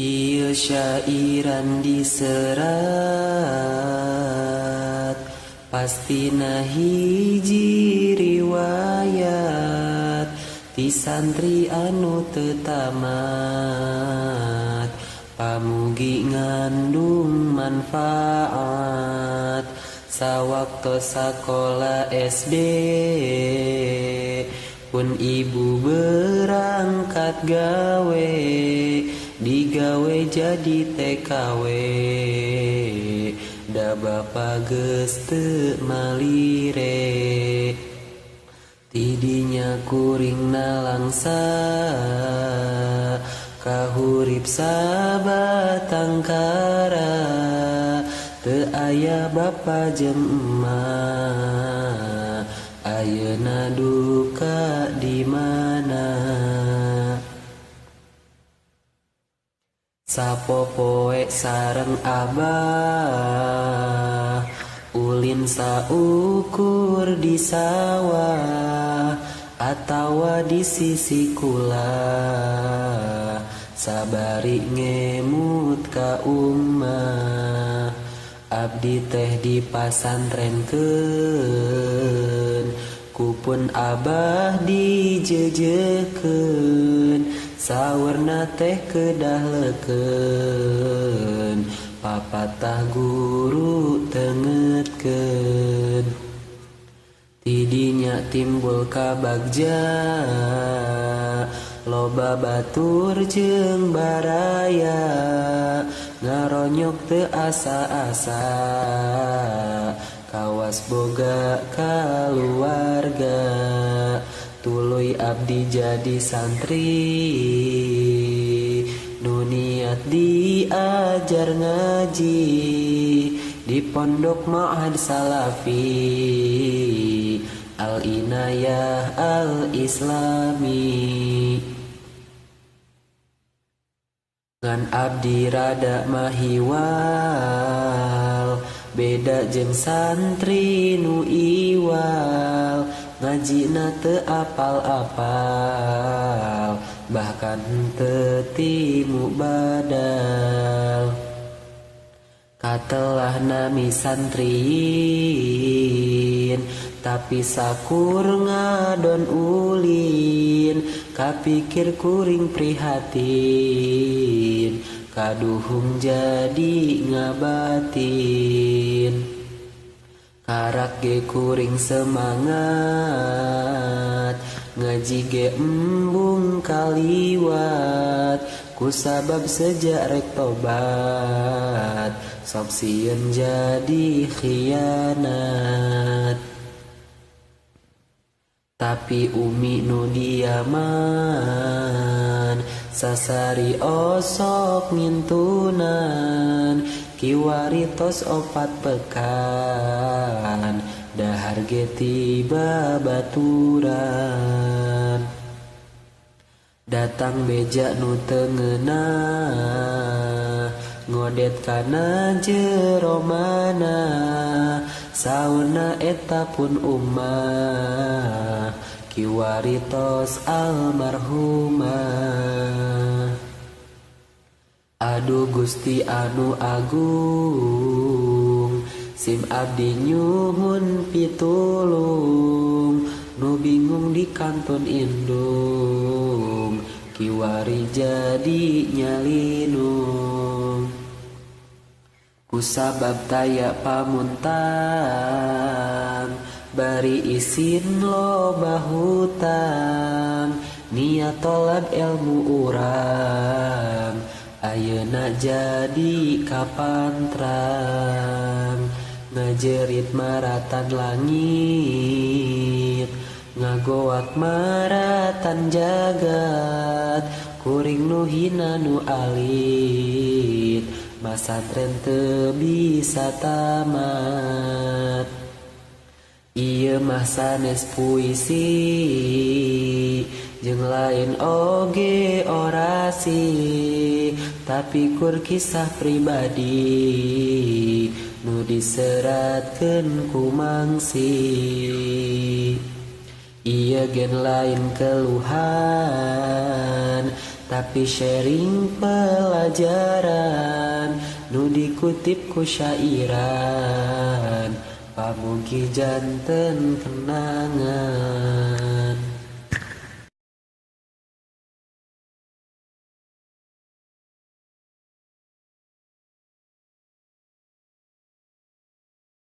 Ieu syairan diserat pastina hiji riwayat ti santri anu teu tamat pamugi ngandung manfaat sawaktu sakola SD pun ibu berangkat gawe digawe jadi TKW da bapa geus teu malire tidinya kuring nalangsa kahurip sabatang kara teu aya bapa jeung emak ayeuna duka di mana sapopoe sareng abah ulin saukur di sawah atawa di sisi kula sabari ngemut ka ummah abdi teh di pasantrenkeun kupun abah dijejekeun sawerna teh kedahleukeun papatah guru tengetkeun tidinya timbul kabagja loba batur jeung baraya ngaronyok teu asa-asa kawas boga kaluarga tuluy abdi jadi santri nu niat diajar ngaji di pondok ma'had salafi al inayah al islami ngan abdi rada mahiwal beda jeung santri nu iwal ngajina teu apal-apal bahkan teu timu badal katelah nami santriin tapi sakur ngadon ulin kapikir kuring prihatin kaduhung jadi ngabatin karak ge kuring semangat ngaji ge embung kaliwat kusabab sejak rek tobat sok sieun jadi khianat tapi umi nu diaman sasari osok ngintunan kiwari tos 4 pekan dahar ge tiba baturan datang beja nu teu ngeunah ngodet kana jero mana sauna eta pun ummah kiwari tos almarhumah aduh Gusti anu agung sim abdi nyuhun pitulung nu bingung di kanton indung kiwari jadi nyalinung kusabab taya pamuntang bari isin loba hutang niat tolab ilmu urang ayeuna jadi kapantrang ngajerit maratan langit ngagoak maratan jagat kuring nu hina nu alit masantren teu bisa tamat ieu mah sanes puisi jeung lain oge orasi tapi kur kisah pribadi nu diseratkeun ku mangsi ieu gen lain keluhan tapi sharing pelajaran nu dikutip ku syairan pamugi janten kenangan.